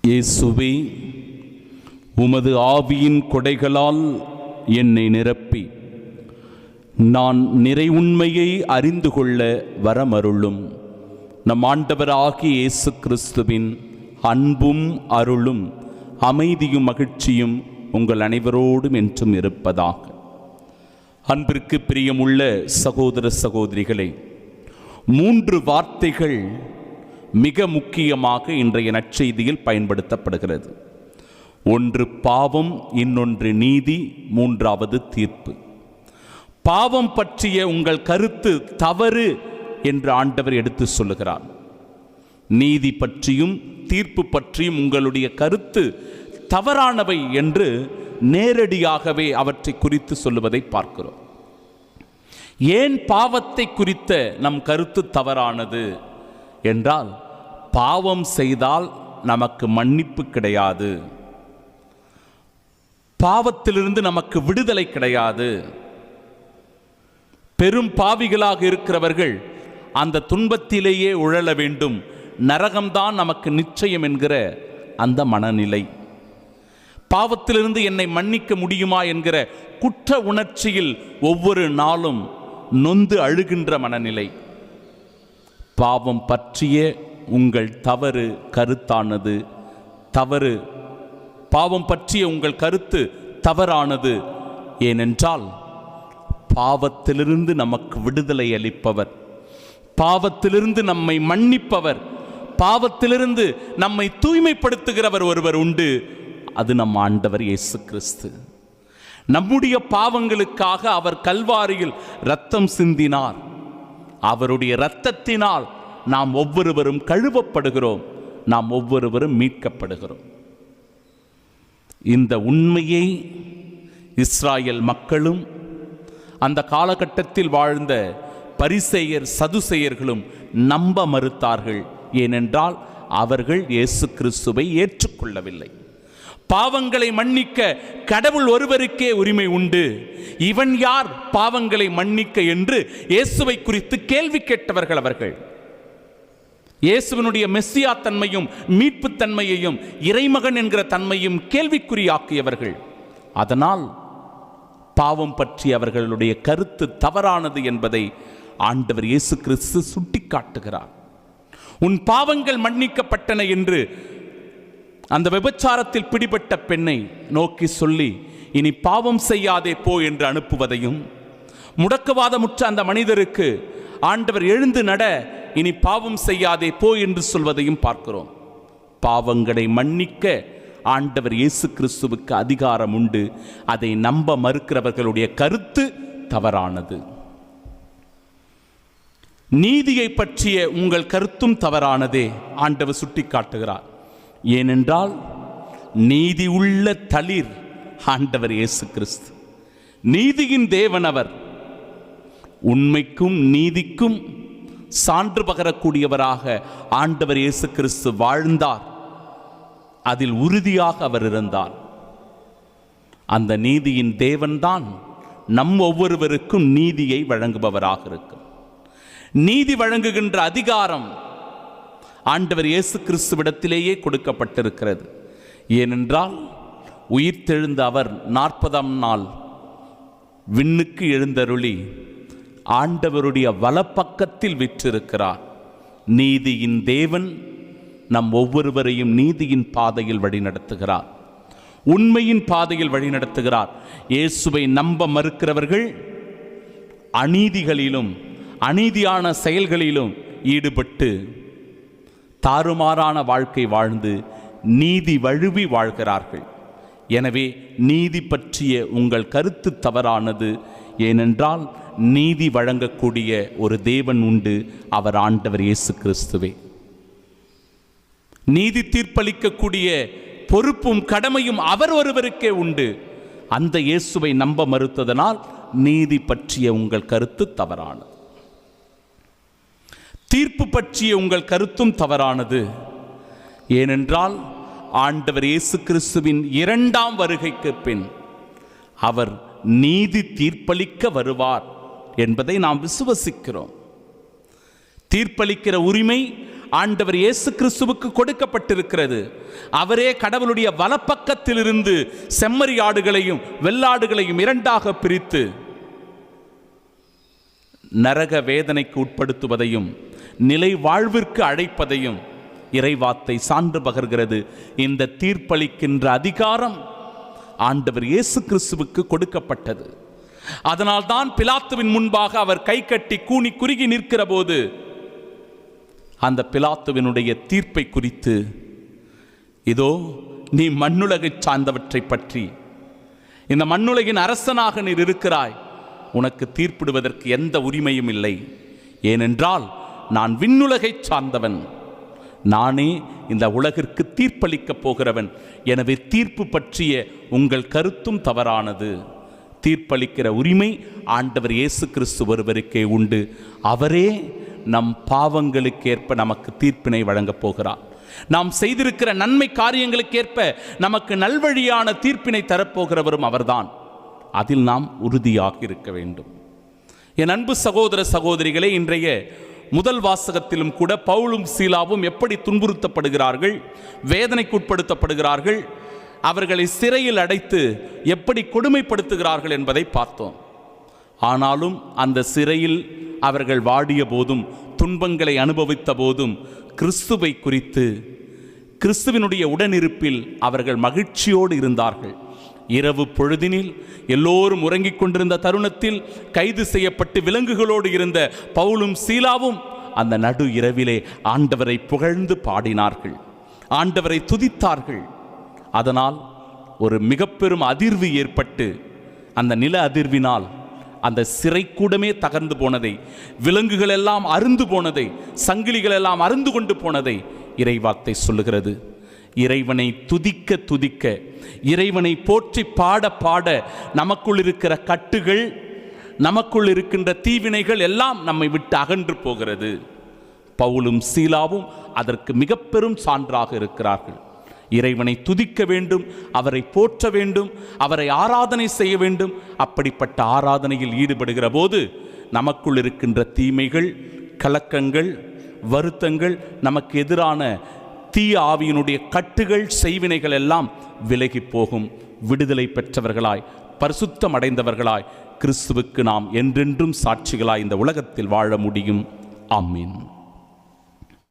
இயேசுவே, உமது ஆவியின் கொடைகளால் என்னை நிரப்பி நான் நிறை உண்மையை அறிந்து கொள்ள வரமருளும். நம் ஆண்டவராகிய இயேசு கிறிஸ்துவின் அன்பும் அருளும் அமைதியும் மகிழ்ச்சியும் உங்கள் அனைவரோடும் என்றும் இருப்பதாக. அன்பிற்கு பிரியமுள்ள சகோதர சகோதரிகளே, 3 வார்த்தைகள் மிக முக்கியமாக இன்றைய நற்செய்தியில் பயன்படுத்தப்படுகிறது. ஒன்று பாவம், இன்னொன்று நீதி, மூன்றாவது தீர்ப்பு. பாவம் பற்றிய உங்கள் கருத்து தவறு என்று ஆண்டவர் எடுத்து சொல்லுகிறார். நீதி பற்றியும் தீர்ப்பு பற்றியும் உங்களுடைய கருத்து தவறானவை என்று நேரடியாகவே அவற்றை குறித்து சொல்லுவதை பார்க்கிறோம். ஏன் பாவத்தை குறித்த நம் கருத்து தவறானது என்றால், பாவம் செய்தால் நமக்கு மன்னிப்பு கிடையாது, பாவத்திலிருந்து நமக்கு விடுதலை கிடையாது. பெரும் பாவிகளாக இருக்கிறவர்கள் அந்த துன்பத்திலேயே உழல வேண்டும், நரகம்தான் நமக்கு நிச்சயம் என்கிற அந்த மனநிலை. பாவத்திலிருந்து என்னை மன்னிக்க முடியுமா என்கிற குற்ற உணர்ச்சியில் ஒவ்வொரு நாளும் நொந்து அழுகின்ற மனநிலை. பாவம் பற்றிய உங்கள் தவறு கருத்தானது தவறு. பாவம் பற்றிய உங்கள் கருத்து தவறானது. ஏனென்றால் பாவத்திலிருந்து நமக்கு விடுதலை அளிப்பவர், பாவத்திலிருந்து நம்மை மன்னிப்பவர், பாவத்திலிருந்து நம்மை தூய்மைப்படுத்துகிறவர் ஒருவர் உண்டு. அது நம் ஆண்டவர் இயேசு கிறிஸ்து. நம்முடைய பாவங்களுக்காக அவர் கல்வாரியில் இரத்தம் சிந்தினார். அவருடைய இரத்தத்தினால் நாம் ஒவ்வொருவரும் கழுவப்படுகிறோம், நாம் ஒவ்வொருவரும் மீட்கப்படுகிறோம். இந்த உண்மையை இஸ்ராயல் மக்களும் அந்த காலகட்டத்தில் வாழ்ந்த பரிசேயர் சதுசேயர்களும் நம்ப மறுத்தார்கள். ஏனென்றால் அவர்கள் இயேசு கிறிஸ்துவை ஏற்றுக்கொள்ளவில்லை. பாவங்களை மன்னிக்க கடவுள் ஒருவருக்கே உரிமை உண்டு, இவன் யார் பாவங்களை மன்னிக்க என்று இயேசுவை குறித்து கேள்வி கேட்டவர்கள் அவர்கள். இயேசுவினுடைய மெஸ்ஸியா தன்மையும் மீட்பு தன்மையையும் இறைமகன் என்கிற தன்மையும் கேள்விக்குறியாக்கியவர்கள். அதனால் பாவம் பற்றி அவர்களுடைய கருத்து தவறானது என்பதை ஆண்டவர் இயேசு கிறிஸ்து சுட்டிக்காட்டுகிறார். உன் பாவங்கள் மன்னிக்கப்பட்டன என்று அந்த விபச்சாரத்தில் பிடிபட்ட பெண்ணை நோக்கி சொல்லி, இனி பாவம் செய்யாதே போ என்று அனுப்புவதையும், முடக்கவாதமுற்ற அந்த மனிதருக்கு ஆண்டவர் எழுந்து நட, இனி பாவம் செய்யாதே போ என்று சொல்வதையும் பார்க்கிறோம். பாவங்களை மன்னிக்க ஆண்டவர் இயேசு கிறிஸ்துவுக்கு அதிகாரம் உண்டு. அதை நம்ப மறுக்கிறவர்களுடைய கருத்து தவறானது. நீதியை பற்றிய உங்கள் கருத்தும் தவறானதே ஆண்டவர் சுட்டிக்காட்டுகிறார். ஏனென்றால் நீதி உள்ள தளிர் ஆண்டவர் இயேசு கிறிஸ்து. நீதியின் தேவன் அவர். உண்மைக்கும் நீதிக்கும் சான்று பகரக்கூடியவராக ஆண்டவர் இயேசு கிறிஸ்து வாழ்ந்தார். அதில் உறுதியாக அவர் இருந்தார். அந்த நீதியின் தேவன்தான் நம் ஒவ்வொருவருக்கும் நீதியை வழங்குபவராக இருக்கும். நீதி வழங்குகின்ற அதிகாரம் ஆண்டவர் இயேசு கிறிஸ்துவிடத்திலேயே கொடுக்கப்பட்டிருக்கிறது. ஏனென்றால் உயிர்த்தெழுந்த அவர் 40ஆம் நாள் விண்ணுக்கு எழுந்தருளி ஆண்டவருடைய வலப்பக்கத்தில் வீற்றிருக்கிறார். நீதியின் தேவன் நம் ஒவ்வொருவரையும் நீதியின் பாதையில் வழிநடத்துகிறார், உண்மையின் பாதையில் வழிநடத்துகிறார். இயேசுவை நம்ப மறுக்கிறவர்கள் அநீதிகளிலும் அநீதியான செயல்களிலும் ஈடுபட்டு தாறுமாறான வாழ்க்கை வாழ்ந்து நீதி வழுவி வாழ்கிறார்கள். எனவே நீதி பற்றிய உங்கள் கருத்து தவறானது. ஏனென்றால் நீதி வழங்கக்கூடிய ஒரு தேவன் உண்டு, அவர் ஆண்டவர் இயேசு கிறிஸ்துவே. நீதி தீர்ப்பளிக்கக்கூடிய பொறுப்பும் கடமையும் அவர் ஒருவருக்கே உண்டு. அந்த இயேசுவை நம்ப மறுத்ததனால் நீதி பற்றிய உங்கள் கருத்து தவறானது. தீர்ப்பு பற்றிய உங்கள் கருத்தும் தவறானது. ஏனென்றால் ஆண்டவர் இயேசு கிறிஸ்துவின் 2ஆம் வருகைக்கு பின் அவர் நீதி தீர்ப்பளிக்க வருவார் என்பதை நாம் விசுவசிக்கிறோம். தீர்ப்பளிக்கிற உரிமை ஆண்டவர் இயேசு கிறிஸ்துவுக்கு கொடுக்கப்பட்டிருக்கிறது. அவரே கடவுளுடைய வலப்பக்கத்திலிருந்து செம்மறியாடுகளையும் வெள்ளாடுகளையும் இரண்டாக பிரித்து நரக வேதனைக்கு உட்படுத்துவதையும் நிலை வாழ்விற்கு அழைப்பதையும் இறைவார்த்தை சான்று பகர்கிறது. இந்த தீர்ப்பளிக்கின்ற அதிகாரம் ஆண்டவர் இயேசு கிறிஸ்துவுக்கு கொடுக்கப்பட்டது. அதனால்தான் பிலாத்துவின் முன்பாக அவர் கை கட்டி கூனி குறுகி நிற்கிற போது அந்த பிலாத்துவினுடைய தீர்ப்பை குறித்து, இதோ நீ மண்ணுலகை சார்ந்தவற்றை பற்றி, இந்த மண்ணுலகின் அரசனாக நீர் இருக்கிறாய், உனக்கு தீர்ப்பிடுவதற்கு எந்த உரிமையும் இல்லை. ஏனென்றால் நான் விண்ணுலகை சார்ந்தவன், நானே இந்த உலகிற்கு தீர்ப்பளிக்கப் போகிறவன். எனவே தீர்ப்பு பற்றிய உங்கள் கருத்தும் தவறானது. தீர்ப்பளிக்கிற உரிமை ஆண்டவர் இயேசு கிறிஸ்து ஒருவருக்கே உண்டு. அவரே நம் பாவங்களுக்கேற்ப நமக்கு தீர்ப்பினை வழங்கப் போகிறார். நாம் செய்திருக்கிற நன்மை காரியங்களுக்கேற்ப நமக்கு நல்வழியான தீர்ப்பினை தரப்போகிறவரும் அவர்தான். அதில் நாம் உறுதியாக இருக்க வேண்டும். என் அன்பு சகோதர சகோதரிகளே, இன்றைய முதல் வாசகத்திலும் கூட பவுலும் சீலாவும் எப்படி துன்புறுத்தப்படுகிறார்கள், வேதனைக்கு உட்படுத்தப்படுகிறார்கள், அவர்களை சிறையில் அடைத்து எப்படி கொடுமைப்படுத்துகிறார்கள் என்பதை பார்த்தோம். ஆனாலும் அந்த சிறையில் அவர்கள் வாடிய போதும் துன்பங்களை அனுபவித்த போதும் கிறிஸ்துவை குறித்து, கிறிஸ்துவினுடைய உடனிருப்பில் அவர்கள் மகிழ்ச்சியோடு இருந்தார்கள். இரவு பொழுதினில் எல்லோரும் உறங்கிக் கொண்டிருந்த தருணத்தில் கைது செய்யப்பட்டு விலங்குகளோடு இருந்த பவுலும் சீலாவும் அந்த நடு இரவிலே ஆண்டவரை புகழ்ந்து பாடினார்கள், ஆண்டவரை துதித்தார்கள். அதனால் ஒரு மிக பெரும் அதிர்வு ஏற்பட்டு அந்த நில அதிர்வினால் அந்த சிறை கூடமே தகர்ந்து போனதை, விலங்குகள் எல்லாம் அருந்து போனதை, சங்கிலிகள் எல்லாம் அருந்து கொண்டு போனதை இறைவார்த்தை சொல்லுகிறது. இறைவனை துதிக்க துதிக்க, இறைவனை போற்றி பாட பாட நமக்குள் இருக்கிற கட்டுகள், நமக்குள் இருக்கின்ற தீவினைகள் எல்லாம் நம்மை விட்டு அகன்று போகிறது. பவுலும் சீலாவும் அதற்கு மிக பெரும் சான்றாக இருக்கிறார்கள். இறைவனை துதிக்க வேண்டும், அவரை போற்ற வேண்டும், அவரை ஆராதனை செய்ய வேண்டும். அப்படிப்பட்ட ஆராதனையில் ஈடுபடுகிற போது நமக்குள் இருக்கின்ற தீமைகள், கலக்கங்கள், வருத்தங்கள், நமக்கு எதிரான தீய ஆவியினுடைய கட்டுகள், செய்வினைகள் எல்லாம் விலகி போகும். விடுதலை பெற்றவர்களாய், பரிசுத்தம் அடைந்தவர்களாய் கிறிஸ்துவுக்கு நாம் என்றென்றும் சாட்சிகளாய் இந்த உலகத்தில் வாழ முடியும். ஆமீன்.